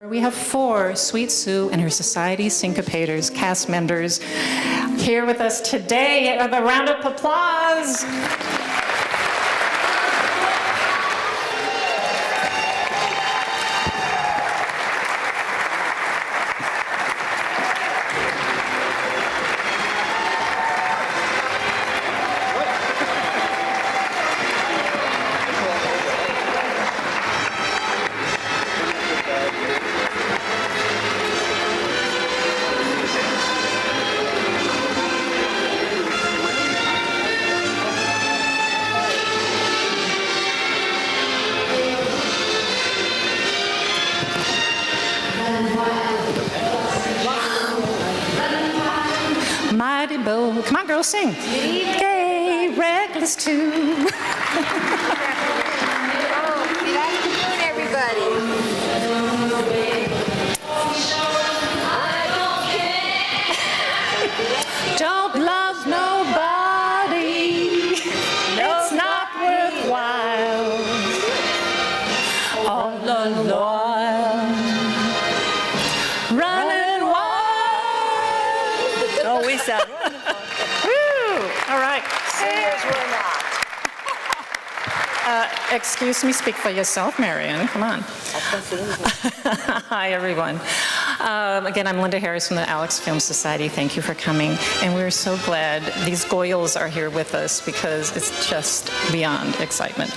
We have 4 Sweet Sue and her Society Syncopators cast members here with us today. A round of applause. Mighty bold. Come on, girls, sing. Gay, reckless too. Good afternoon, everybody. Don't love nobody. It's not worthwhile. All the while. Running wild. Oh, we sound wonderful. Woo! All right. Singers we're not. Excuse me, speak for yourself, Marion. Come on. Hi, everyone. Again, I'm Linda Harris from the Alex Film Society. Thank you for coming. And we're so glad these Goyles are here with us because it's just beyond excitement.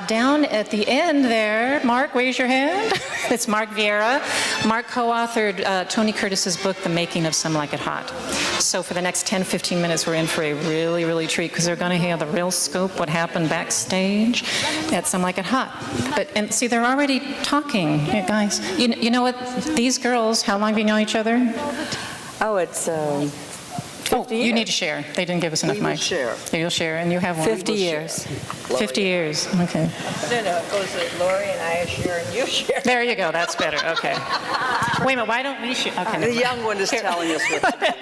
Down at the end there, Mark, raise your hand. It's Mark Vieira. Mark co-authored Tony Curtis's book, The Making of Some Like It Hot. So for the next 10, 15 minutes, we're in for a really treat because they're going to hear the real scoop, what happened backstage at Some Like It Hot. And see, they're already talking, hey, guys. You know what? These girls, how long have you known each other? Oh, it's 50 years. You need to share. They didn't give us enough We will mics. share. Yeah, you'll share, and you have one. 50 years. 50 years, okay. No, it goes with Lori and I share and you share. There you go, that's better, okay. Wait a minute, why don't we share? Okay. The young one is telling us what to do.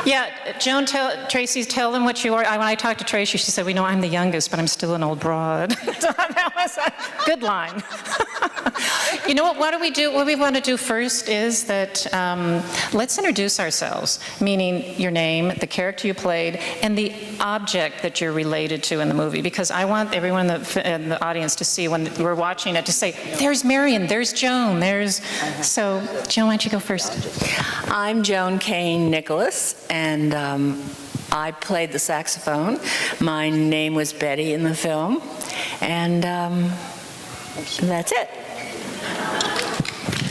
Yeah, Joan, Tracy, tell them what you are. When I talked to Tracy, she said, "We know I'm the youngest, but I'm still an old broad." So that was a good line. You know what do we do? What we want to do first is that let's introduce ourselves, meaning your name, the character you played, and the object that you're related to in the movie, because I want everyone in the audience to see when we're watching it to say, there's Marion, there's Joan, there's... So, Joan, why don't you go first? I'm Joan Kane Nicholas, and I played the saxophone. My name was Betty in the film, and that's it.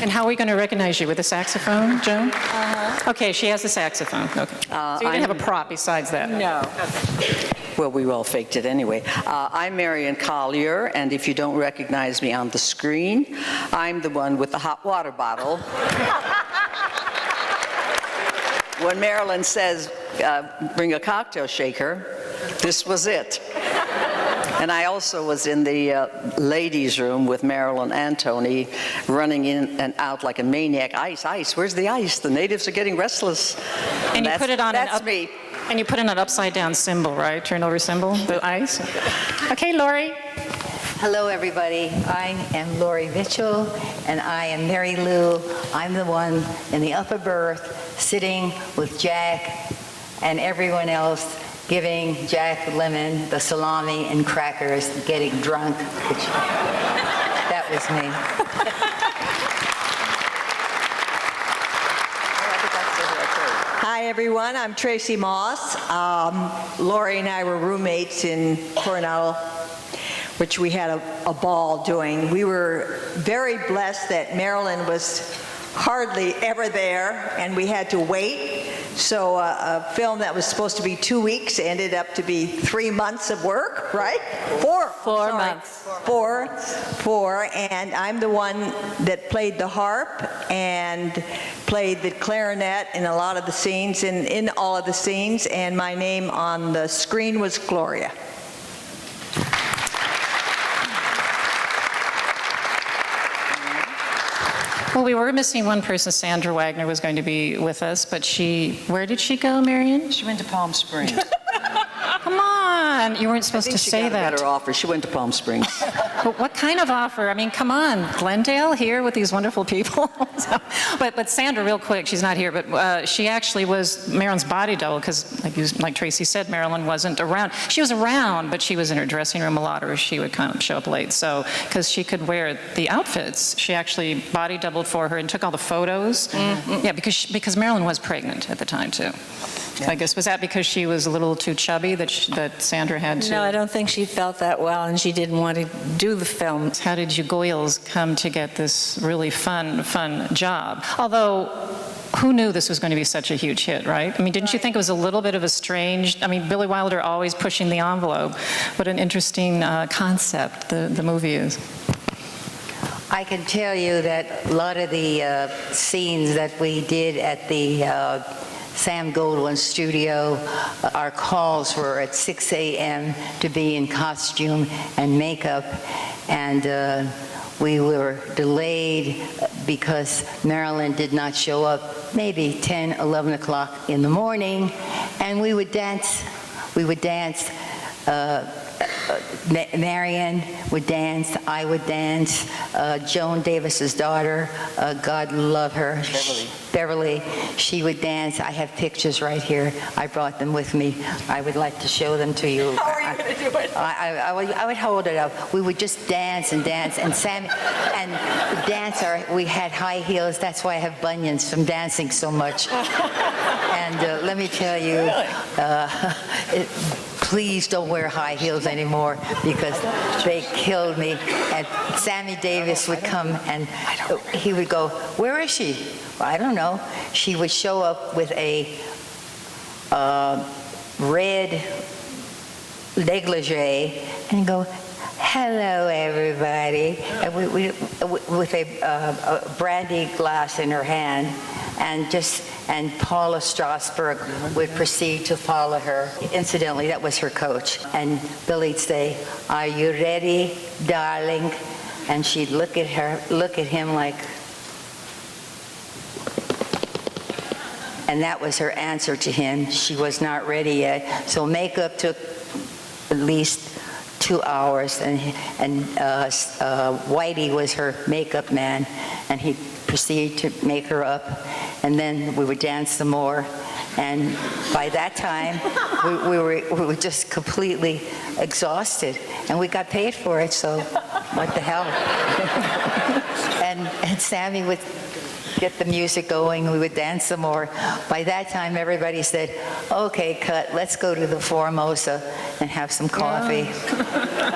And how are we going to recognize you? With a saxophone, Joan? Okay, she has a saxophone. Okay. So you didn't have a prop besides that? No. Well, we all faked it anyway. I'm Marion Collier, and if you don't recognize me on the screen, I'm the one with the hot water bottle. When Marilyn says, bring a cocktail shaker, this was it. And I also was in the ladies' room with Marilyn and Tony, running in and out like a maniac. Ice, ice, where's the ice? The natives are getting restless. And you put it on that's me. And you put in an upside-down symbol, right? Turn-over symbol, the ice. Okay, Lori. Hello, everybody. I am Lori Mitchell, and I am Mary Lou. I'm the one in the upper berth sitting with Jack and everyone else, giving Jack Lemmon the salami and crackers, getting drunk. That was me. Hi, everyone. I'm Tracy Moss. Lori and I were roommates in Coronado, which we had a ball doing. We were very blessed that Marilyn was hardly ever there, and we had to wait. So a film that was supposed to be 2 weeks ended up to be 3 months of work, right? Four months. Four, and I'm the one that played the harp and played the clarinet in a lot of the scenes, in all of the scenes, and my name on the screen was Gloria. Well, we were missing one person. Sandra Wagner was going to be with us, but where did she go, Marion? She went to Palm Springs. Come on, you weren't supposed to say She got a that. better offer. She went to Palm Springs. But what kind of offer? I mean, come on, Glendale here with these wonderful people. So, but Sandra, real quick, she's not here, but she actually was Marilyn's body double because, like Tracy said, Marilyn wasn't around. She was around, but she was in her dressing room a lot, or she would kind of show up late. So, because she could wear the outfits, she actually body doubled for her and took all the photos. Yeah, because Marilyn was pregnant at the time too. I guess, was that because she was a little too chubby that Sandra had to? No, I don't think she felt that well, and she didn't want to do the film. How did you Goyles come to get this really fun job? Although, who knew this was going to be such a huge hit, right? I mean, didn't you think it was a little bit of a strange, I mean, Billy Wilder always pushing the envelope. What an interesting concept the movie is. I can tell you that a lot of the scenes that we did at the Sam Goldwyn studio, our calls were at 6 a.m. to be in costume and makeup, and we were delayed because Marilyn did not show up maybe 10, 11 o'clock in the morning, and we would dance. Marion would dance, I would dance, Joan Davis's daughter, God love her, Beverly, she would dance. I have pictures right here. I brought them with me. I would like to show them to you. How are you going to do it? I would hold it up. We would just dance and dance, and Sammy, and the dancer, we had high heels. That's why I have bunions from dancing so much. And let me tell you, please don't wear high heels anymore because they killed me. And Sammy Davis would come and he would go, "Where is she?" Well, I don't know. She would show up with a red negligee and go, "Hello, everybody," and with a brandy glass in her hand, and Paula Strasberg would proceed to follow her. Incidentally, that was her coach. And Billy'd say, "Are you ready, darling?" And she'd look at him like, and that was her answer to him. She was not ready yet. So makeup took at least 2 hours, and Whitey was her makeup man, and he'd proceed to make her up, and then we would dance some more. And by that time, we were just completely exhausted, and we got paid for it, so what the hell? and Sammy would get the music going, we would dance some more. By that time, everybody said, "Okay, cut, let's go to the Formosa and have some coffee."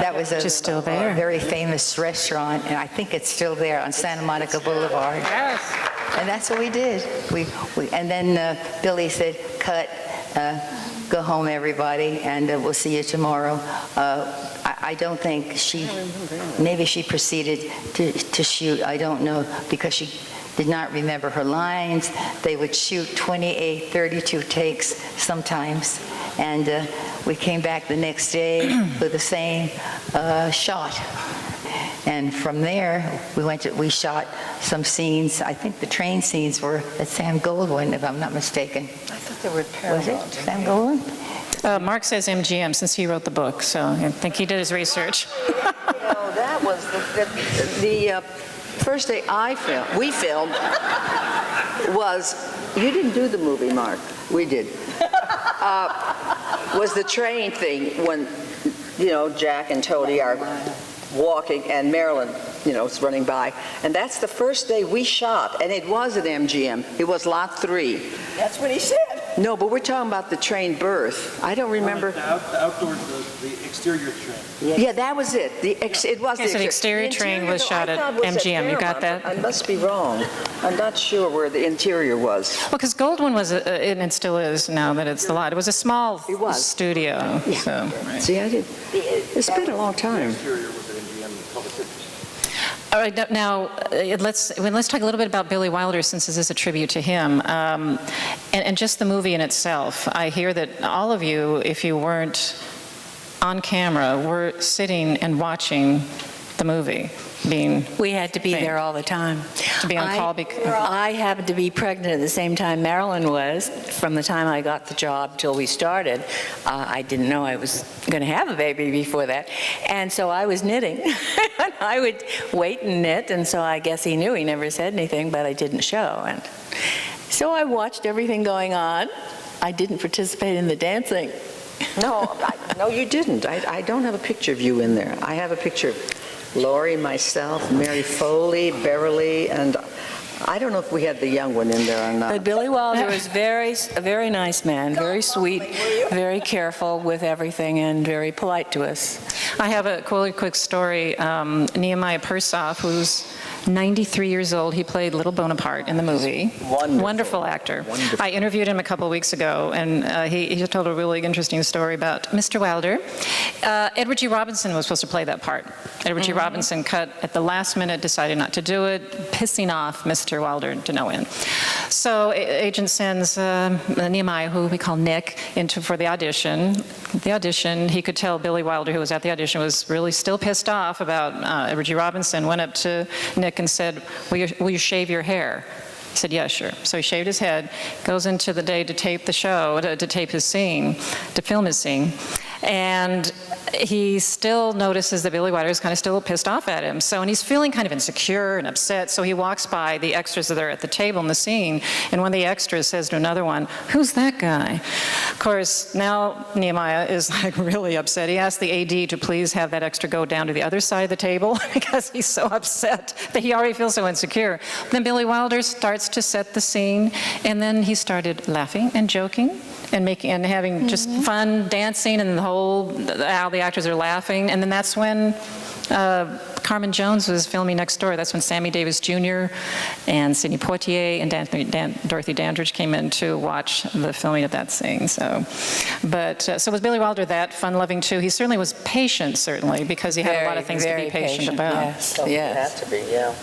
That was a still there. very famous restaurant, and I think it's still there on Santa Monica Boulevard. Yes. And that's what we did. And then Billy said, "Cut, go home, everybody, and we'll see you tomorrow." I don't think maybe she proceeded to shoot, I don't know, because she did not remember her lines. They would shoot 28, 32 takes sometimes. And we came back the next day with the same shot. And from there, we shot some scenes. I think the train scenes were at Sam Goldwyn, if I'm not mistaken. I thought they were Paramount. Was it Sam Goldwyn? Mark says MGM since he wrote the book, so I think he did his research. That was the first day we filmed was, you didn't do the movie, Mark, we did, was the train thing when, Jack and Tony are walking and Marilyn, is running by. And that's the first day we shot, and it was at MGM. It was Lot 3. That's what he said. No, but we're talking about the train berth. I don't remember. The outdoor, the exterior train. Yeah, that was it. It was Okay, so the exterior train was shot at MGM. You got that? I must be wrong. I'm not sure where the interior was. Well, because Goldwyn was, and it still is now that it's the lot, it was a small studio. Yeah. So, right. See, it's been a long time. Exterior was at MGM Public Pictures. All right, now let's talk a little bit about Billy Wilder, since this is a tribute to him, and just the movie in itself. I hear that all of you, if you weren't on camera, were sitting and watching the movie. being, We had to be Right. there all the time. to be on call? I happened to be pregnant at the same time Marilyn was. From the time I got the job till we started, I didn't know I was going to have a baby before that. And so I was knitting. And I would wait and knit, and so I guess he knew. He never said anything, but I didn't show. And so I watched everything going on. I didn't participate in the dancing. No, no, you didn't. I don't have a picture of you in there. I have a picture of Laurie, myself, Mary Foley, Beverly, and I don't know if we had the young one in there or not. But Billy Wilder was a very nice man, very sweet, very careful with everything, and very polite to us. I have a quick story. Nehemiah Persoff, who's 93 years old, he played Little Bonaparte in the movie. Wonderful actor. Wonderful. I interviewed him a couple of weeks ago, and he told a really interesting story about Mr. Wilder. Edward G. Robinson was supposed to play that part. Edward G. Robinson cut at the last minute, decided not to do it, pissing off Mr. Wilder to no end. So agent sends Nehemiah, who we call Nick, for the audition. The audition, he could tell Billy Wilder, who was at the audition, was really still pissed off about Edward G. Robinson, went up to Nick and said, will you shave your hair? He said, yeah, sure. So he shaved his head, goes into the day to tape the show, to tape his scene, to film his scene. And he still notices that Billy Wilder is kind of still pissed off at him. So, and he's feeling kind of insecure and upset. So he walks by the extras that are at the table in the scene. And one of the extras says to another one, who's that guy? Of course, now Nehemiah is like really upset. He asked the AD to please have that extra go down to the other side of the table because he's so upset that he already feels so insecure. Then Billy Wilder starts to set the scene. And then he started laughing and joking and having just fun dancing, and how the actors are laughing. And then that's when Carmen Jones was filming next door. That's when Sammy Davis Jr. and Sidney Poitier and Dorothy Dandridge came in to watch the filming of that scene. So was Billy Wilder that fun-loving too? He certainly was patient, certainly, because he had a lot of things to be patient about. Yes, yes. It had to be, yeah.